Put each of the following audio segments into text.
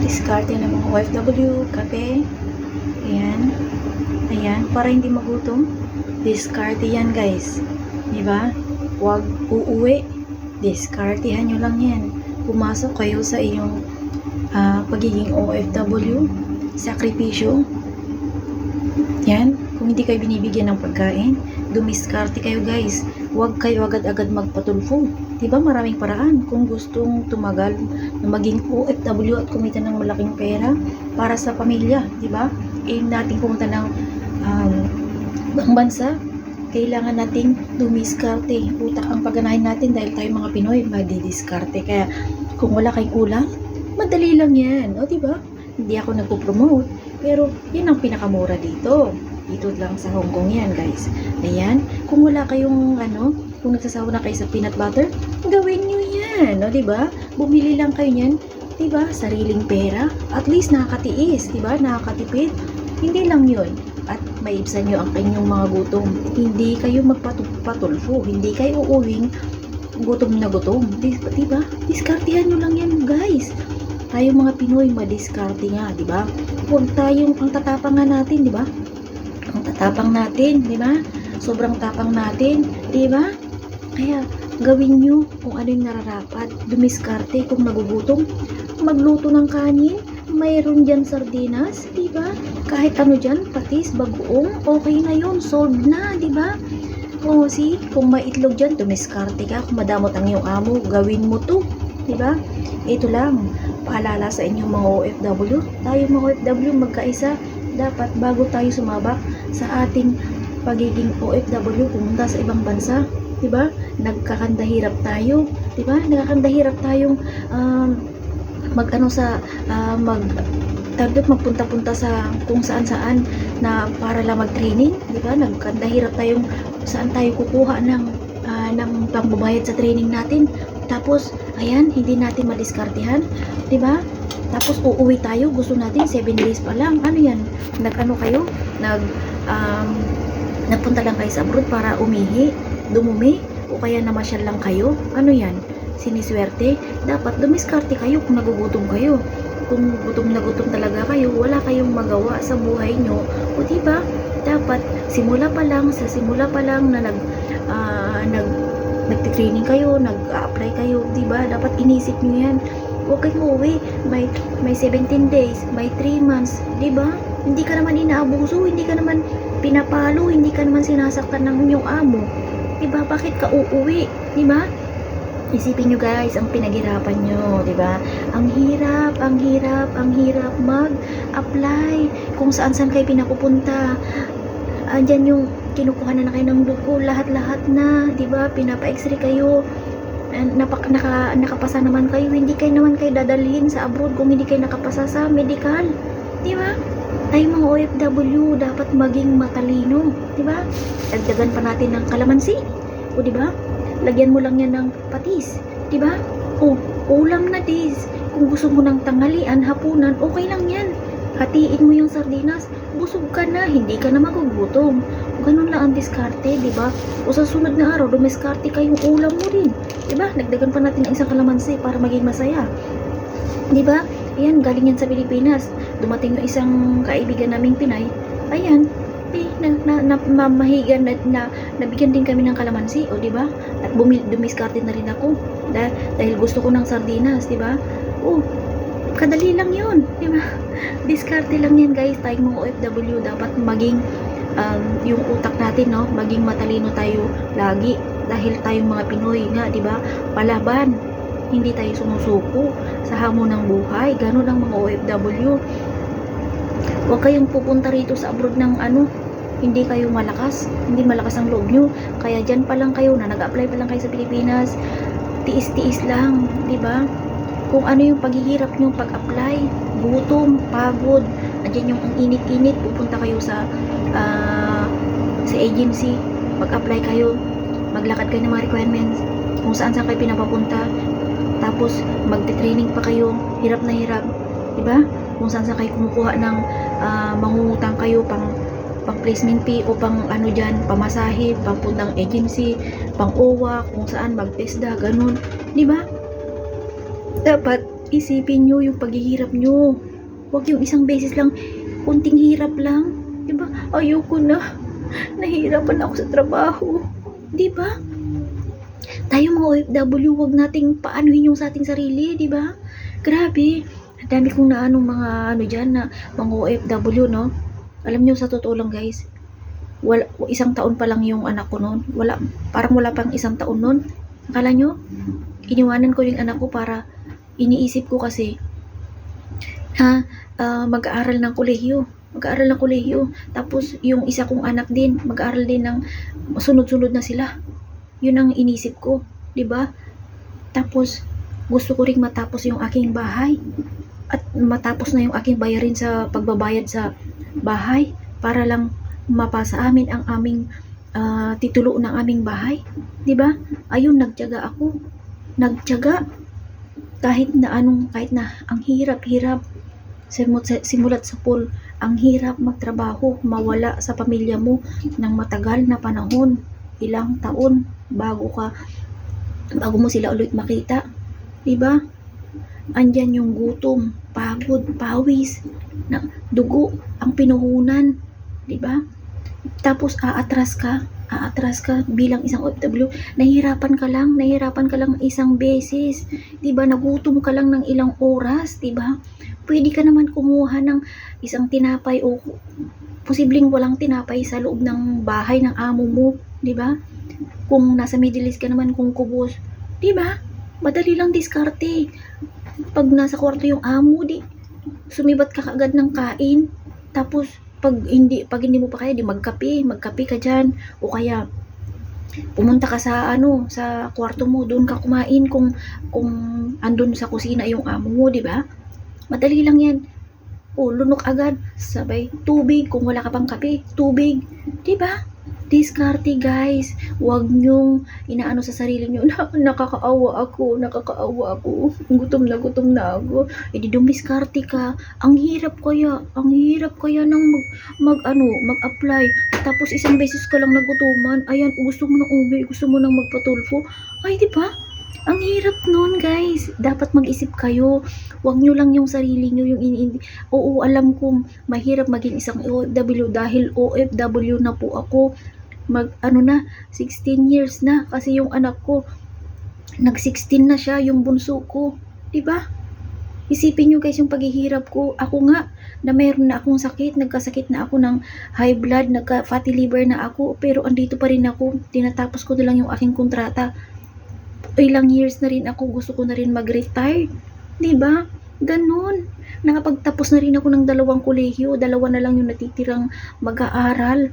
Diskarte ng mga OFW, kape. Ayan. Ayan, para hindi magutom. Diskarte yan, guys. Diba? Huwag uuwi. Diskartehan nyo lang yan. Pumasok kayo sa inyong pagiging OFW. Sakripisyo. Yan. Kung hindi kayo binibigyan ng pagkain, dumiskarte kayo, guys. Huwag kayo agad-agad magpatulfo. Diba maraming paraan kung gustong tumagal na maging OFW at kumita ng malaking pera para sa pamilya, diba? Natin pumunta ng ibang bansa, kailangan nating dumiskarte. Utak ang pagganahin natin dahil tayo mga Pinoy, madidiskarte. Kaya kung wala kayong ulam, madali lang yan. O diba? Hindi ako nagpo-promote, pero yan ang pinakamura dito. Dito lang sa Hong Kong yan, guys. Ayan. Kung wala kayong kung nagsasawa na kayo sa peanut butter, gawin nyo yan. O, diba? Bumili lang kayo yan. Diba? Sariling pera. At least nakakatiis. Diba? Nakakatipid. Hindi lang yun. At maibsan nyo ang inyong mga gutom. Hindi kayo magpatulfo. Hindi kayo uuwing gutom na gutom. Diba? Diskartehan nyo lang yan, guys. Tayo mga Pinoy, madiskarte nga. Diba? Huwag tayong ang tatapang nga natin. Diba? Ang tatapang natin. Diba? Sobrang tapang natin. Diba? Kaya, gawin nyo kung ano yung nararapat. Dumiskarte kung nagugutom. Magluto ng kanin. Mayroon dyan sardinas. Diba? Kahit ano dyan, patis, bagoong. Okay na yun. Solved na. Diba? O, see? Kung may itlog dyan, dumiskarte ka. Kung madamot ang iyong amo, gawin mo to. Diba? Ito lang. Paalala sa inyong mga OFW. Tayo mga OFW, magkaisa. Dapat bago tayo sumabak sa ating pagiging OFW, pumunta sa ibang bansa. Diba? Nagkakandahirap tayo. Diba? Nagkakandahirap tayong magpunta-punta sa kung saan-saan na para lang mag-training. Diba? Nagkakandahirap tayong saan tayo kukuha ng pangbabayad sa training natin. Tapos, ayan, hindi natin madiskartehan. Diba? Tapos, uuwi tayo. Gusto natin 7 days pa lang. Ano yan? Nagpunta lang kayo sa abroad para dumumi, o kaya namasyal lang kayo. Ano yan? Siniswerte? Dapat dumiskarte kayo kung nagugutom kayo. Kung gutom na gutom talaga kayo, wala kayong magawa sa buhay nyo. O diba? Dapat simula pa lang na nagtitraining kayo, nag-apply kayo, diba? Dapat inisip nyo yan. Huwag kayong uwi. May 17 days, may 3 months, diba? Hindi ka naman inaabuso, hindi ka naman pinapalo, hindi ka naman sinasaktan ng inyong amo. Diba? Bakit ka uuwi? Diba? Isipin nyo, guys, ang pinaghirapan nyo, diba? Ang hirap mag-apply. Kung saan-saan kayo pinapupunta. Andyan yung kinukuha na kayo ng dugo, lahat-lahat na, diba? Pinapa-x-ray kayo. Nakapasa naman kayo. Hindi naman kayo dadalhin sa abroad kung hindi kayo nakapasa sa medical. Diba? Tayo mga OFW dapat maging matalino, 'di ba? Dagdagan pa natin ng kalamansi. O 'di ba? Lagyan mo lang 'yan ng patis, 'di ba? O ulam na dis. Kung gusto mo ng tanghalian, hapunan, okay lang 'yan. Hatiin mo yung sardinas, busog ka na, hindi ka na magugutom. Ganun lang ang diskarte, 'di ba? O sa sunod na araw, dumiskarte kayong ulam mo din, 'di ba? Dagdagan pa natin ng isang kalamansi para maging masaya. 'Di ba? Ayan, galing yan sa Pilipinas. Dumating yung isang kaibigan naming Pinay. Ayan, mamahigan na nabigyan din kami ng kalamansi, o diba? At dumiskarte na rin ako. Dahil gusto ko ng sardinas, diba? Oh, kadali lang yun, diba? Diskarte lang yan, guys. Tayong mga OFW, dapat maging yung utak natin, no? Maging matalino tayo lagi. Dahil tayong mga Pinoy nga, diba? Palaban. Hindi tayo sumusuko sa hamon ng buhay. Ganun ang mga OFW. Huwag kayong pupunta rito sa abroad ng hindi kayo malakas. Hindi malakas ang loob nyo. Kaya dyan pa lang kayo na nag-apply pa lang kayo sa Pilipinas. Tiis-tiis lang. Diba? Kung ano yung paghihirap nyo pag-apply. Gutom, pagod. Andyan yung ang init-init. Pupunta kayo sa agency. Mag-apply kayo. Maglakad kayo ng mga requirements. Kung saan-saan kayo pinapapunta. Tapos magte-training pa kayo, hirap na hirap, 'di ba? Kung saan kayo kumukuha ng mangungutang kayo pang placement fee o pang diyan, pamasahe, papuntang agency, pang OWA, kung saan mag-TESDA, ganun, 'di ba? Dapat Isipin nyo yung paghihirap nyo. Huwag yung isang beses lang, kunting hirap lang. Diba? Ayoko na. Nahihirapan ako sa trabaho. Diba? Tayo mga OFW, huwag nating paanuhin yung sa ating sarili, diba? Grabe. Ang dami kong naanong mga dyan na mga OFW, no? Alam nyo, sa totoo lang guys, isang taon pa lang yung anak ko noon. Parang wala pang isang taon noon. Akala nyo, iniwanan ko yung anak ko para iniisip ko kasi mag-aaral ng kolehiyo. Tapos yung isa kong anak din, mag-aaral din ng sunod-sunod na sila. Yun ang inisip ko, 'di ba? Tapos gusto ko ring matapos yung aking bahay at matapos na yung aking bayarin sa pagbabayad sa bahay para lang mapasa amin ang aming titulo ng aming bahay, 'di ba? Ayun, nagtiyaga ako. Nagtiyaga kahit na ang hirap-hirap simulat sa pool, ang hirap magtrabaho, mawala sa pamilya mo ng matagal na panahon, ilang taon bago mo sila ulit makita, 'di ba? Andyan yung gutom, pagod, pawis, na dugo ang pinuhunan, 'di ba? Tapos aatras ka bilang isang OFW, nahirapan ka lang isang beses, 'di ba? Nagutom ka lang ng ilang oras, 'di ba? Pwede ka naman kumuha ng isang tinapay o posibleng walang tinapay sa loob ng bahay ng amo mo, 'di ba? Kung nasa Middle East ka naman, kung kubos, 'di ba? Madali lang diskarte. Pag nasa kwarto yung amo, sumibat ka agad ng kain. Tapos pag hindi mo pa kaya, magkape ka diyan, o kaya pumunta ka sa sa kwarto mo, doon ka kumain kung andun sa kusina yung amo mo, 'di ba? Madali lang 'yan. O lunok agad, sabay tubig kung wala ka pang kape, tubig, 'di ba? Diskarte guys, huwag nyong inaano sa sarili nyo na nakakaawa ako, gutom na ako, edi dumiskarte ka. Ang hirap kaya ng mag-apply, tapos isang beses ka lang nagutuman, ayan, gusto mo nang uwi, gusto mo nang magpatulfo, ay di ba? Ang hirap nun guys, dapat mag-isip kayo, huwag nyo lang yung sarili nyo, oo, alam ko mahirap maging isang OFW dahil OFW na po ako, 16 years na, kasi yung anak ko nag-16 na siya, yung bunso ko, 'di ba? Isipin niyo guys yung paghihirap ko. Ako nga na mayroon na akong sakit, nagkasakit na ako ng high blood, nagka-fatty liver na ako, pero andito pa rin ako, tinatapos ko na lang yung aking kontrata. Ilang years na rin ako, gusto ko na rin mag-retire, 'di ba? Ganun. Nakapagtapos na rin ako ng 2 kolehiyo, 2 na lang yung natitirang mag-aaral.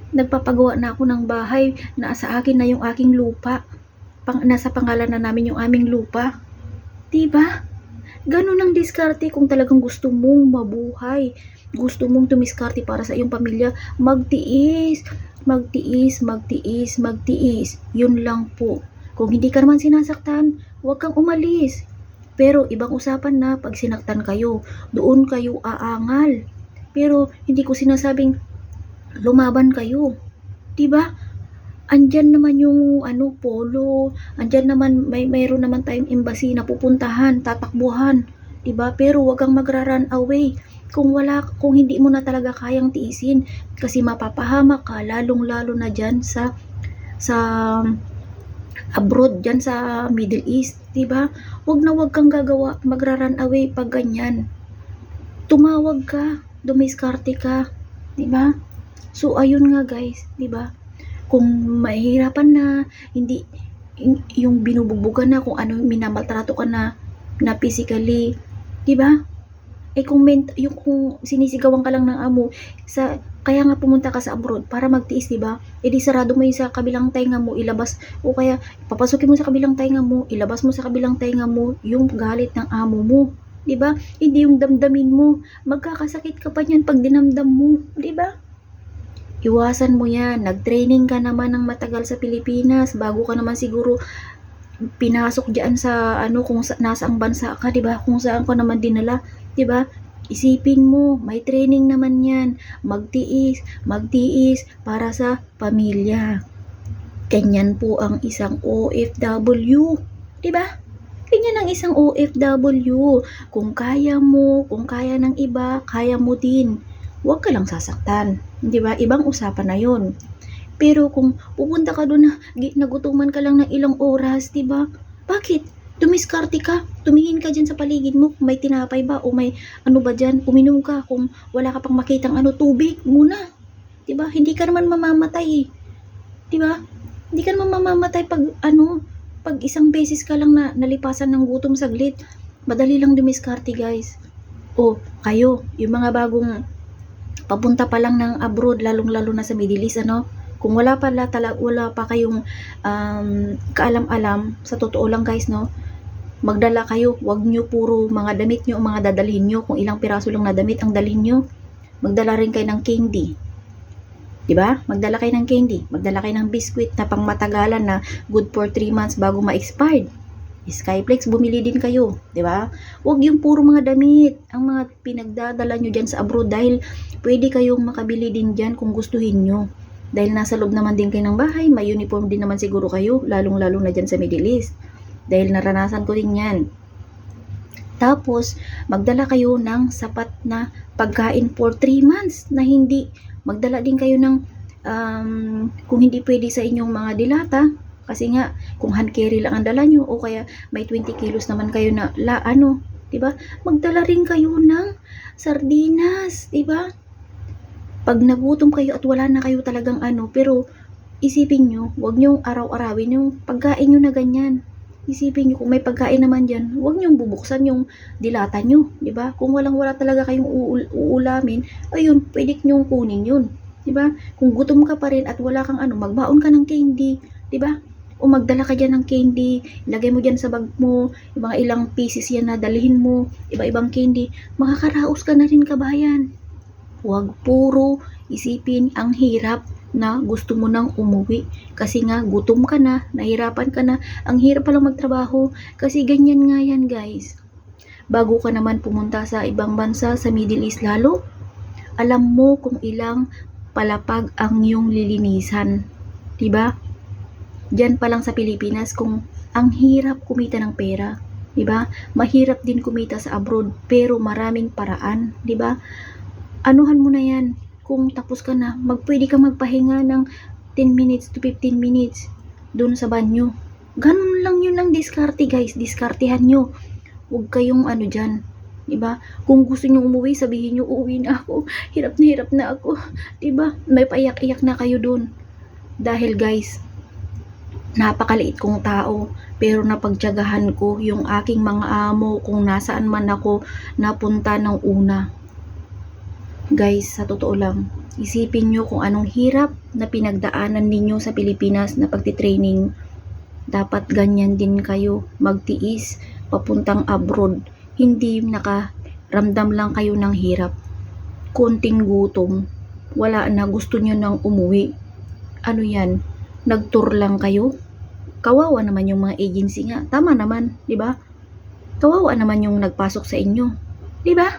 Nagpapagawa na ako ng bahay, nasa akin na yung aking lupa. Nasa pangalan na namin yung aming lupa. 'Di ba? Ganun ang diskarte kung talagang gusto mong mabuhay. Gusto mong tumiskarte para sa iyong pamilya, magtiis. Yun lang po. Kung hindi ka naman sinasaktan, huwag kang umalis. Pero ibang usapan na pag sinaktan kayo, doon kayo aangal. Pero hindi ko sinasabing lumaban kayo. 'Di ba? Andyan naman yung polo, andyan naman mayroon naman tayong embassy na pupuntahan, tatakbuhan, 'di ba? Pero wag kang magra-run away. Kung hindi mo na talaga kayang tiisin, kasi mapapahamak ka lalong-lalo na diyan sa abroad, diyan sa Middle East, 'di ba? Wag kang magra-run away pag ganyan. Tumawag ka, dumiskarte ka, 'di ba? So ayun nga guys, 'di ba? Kung mahihirapan na, hindi yung binubugbugan na, kung minamaltrato ka na physically, 'di ba? Kung sinisigawan ka lang ng amo, kaya nga pumunta ka sa abroad para magtiis, 'di ba? Di sarado mo yung sa kabilang tainga mo, ilabas, o kaya papasukin mo sa kabilang tainga mo, ilabas mo sa kabilang tainga mo yung galit ng amo mo, 'di ba? Hindi yung damdamin mo. Magkakasakit ka pa niyan pag dinamdam mo, 'di ba? Iwasan mo yan. Nag-training ka naman ng matagal sa Pilipinas, bago ka naman siguro pinasok diyan sa kung nasaang bansa ka, 'di ba? Kung saan ka naman dinala, 'di ba? Isipin mo, may training naman yan. Magtiis para sa pamilya. Ganyan po ang isang OFW, 'di ba? Ganyan ang isang OFW. Kung kaya mo, kung kaya ng iba, kaya mo din. Huwag ka lang sasaktan. Di ba? Ibang usapan na yon. Pero kung pupunta ka doon na nagutuman ka lang ng ilang oras, di ba? Bakit? Dumiskarte ka. Tumingin ka dyan sa paligid mo kung may tinapay ba o may ano ba dyan. Uminom ka kung wala ka pang makitang tubig muna. Di ba? Hindi ka naman mamamatay eh. Di ba? Hindi ka naman mamamatay pag pag isang beses ka lang na nalipasan ng gutom saglit. Madali lang dumiskarte, guys. O, kayo, yung mga bagong papunta pa lang ng abroad, lalong-lalo na sa Middle East, kung wala pa kayong kaalam-alam, sa totoo lang guys, magdala kayo, wag nyo puro mga damit nyo, mga dadalhin nyo, kung ilang piraso lang na damit ang dalhin nyo, magdala rin kayo ng candy. Diba? Magdala kayo ng candy, magdala kayo ng biscuit na pangmatagalan na good for 3 months bago ma-expired. Skyflex, bumili din kayo, diba? Huwag yung puro mga damit, ang mga pinagdadala nyo dyan sa abroad dahil pwede kayong makabili din dyan kung gustuhin nyo. Dahil nasa loob naman din kayo ng bahay, may uniform din naman siguro kayo, lalong-lalong na dyan sa Middle East. Dahil naranasan ko din yan. Tapos, magdala kayo ng sapat na pagkain for 3 months na hindi. Magdala din kayo ng, kung hindi pwede sa inyong mga dilata, kasi nga, kung hand carry lang ang dala nyo, o kaya may 20 kilos naman kayo na, diba? Magdala rin kayo ng sardinas, diba? Pag nagutom kayo at wala na kayo talagang pero isipin nyo, huwag nyo araw-arawin yung pagkain nyo na ganyan. Isipin nyo, kung may pagkain naman dyan, huwag nyo bubuksan yung dilata nyo, diba? Kung wala talaga kayong uulamin, ayun, pwede nyo kunin yun, diba? Kung gutom ka pa rin at wala kang magbaon ka ng candy, diba? O magdala ka dyan ng candy, ilagay mo dyan sa bag mo, yung mga ilang pieces yan na dalhin mo, iba-ibang candy, makakaraos ka na rin, kabayan. Huwag puro isipin ang hirap na gusto mo nang umuwi. Kasi nga, gutom ka na, nahirapan ka na, ang hirap palang magtrabaho. Kasi ganyan nga yan, guys. Bago ka naman pumunta sa ibang bansa, sa Middle East lalo, alam mo kung ilang palapag ang iyong lilinisan. Diba? Diyan pa lang sa Pilipinas, kung ang hirap kumita ng pera. Diba? Mahirap din kumita sa abroad, pero maraming paraan. Diba? Anuhan mo na yan. Kung tapos ka na, pwede ka magpahinga ng 10 minutes to 15 minutes doon sa banyo. Ganun lang yun ang diskarte, guys. Diskartehan nyo. Huwag kayong dyan. Diba? Kung gusto nyo umuwi, sabihin nyo, uuwi na ako. Hirap na ako. Diba? May paiyak-iyak na kayo doon. Dahil guys, napakaliit kong tao. Pero napagtiyagahan ko yung aking mga amo kung nasaan man ako napunta ng una. Guys, sa totoo lang, isipin nyo kung anong hirap na pinagdaanan ninyo sa Pilipinas na pagtitraining. Dapat ganyan din kayo magtiis papuntang abroad. Hindi nakaramdam lang kayo ng hirap. Konting gutom, wala na, gusto nyo nang umuwi. Ano yan? Nag-tour lang kayo? Kawawa naman yung mga agency nga. Tama naman, di ba? Kawawa naman yung nagpasok sa inyo. Di ba?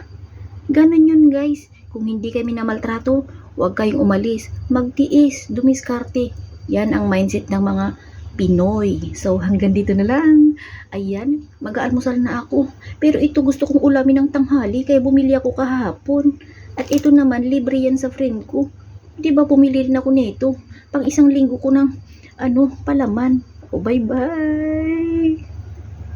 Ganun yun, guys. Kung hindi kami na maltrato, huwag kayong umalis. Magtiis, dumiskarte. Yan ang mindset ng mga Pinoy. So, hanggang dito na lang. Ayan, mag-aalmusal na ako. Pero ito gusto kong ulamin ng tanghali, kaya bumili ako kahapon. At ito naman, libre yan sa friend ko. Diba, pumili rin ako nito. Pang isang linggo ko ng, palaman. O, bye-bye!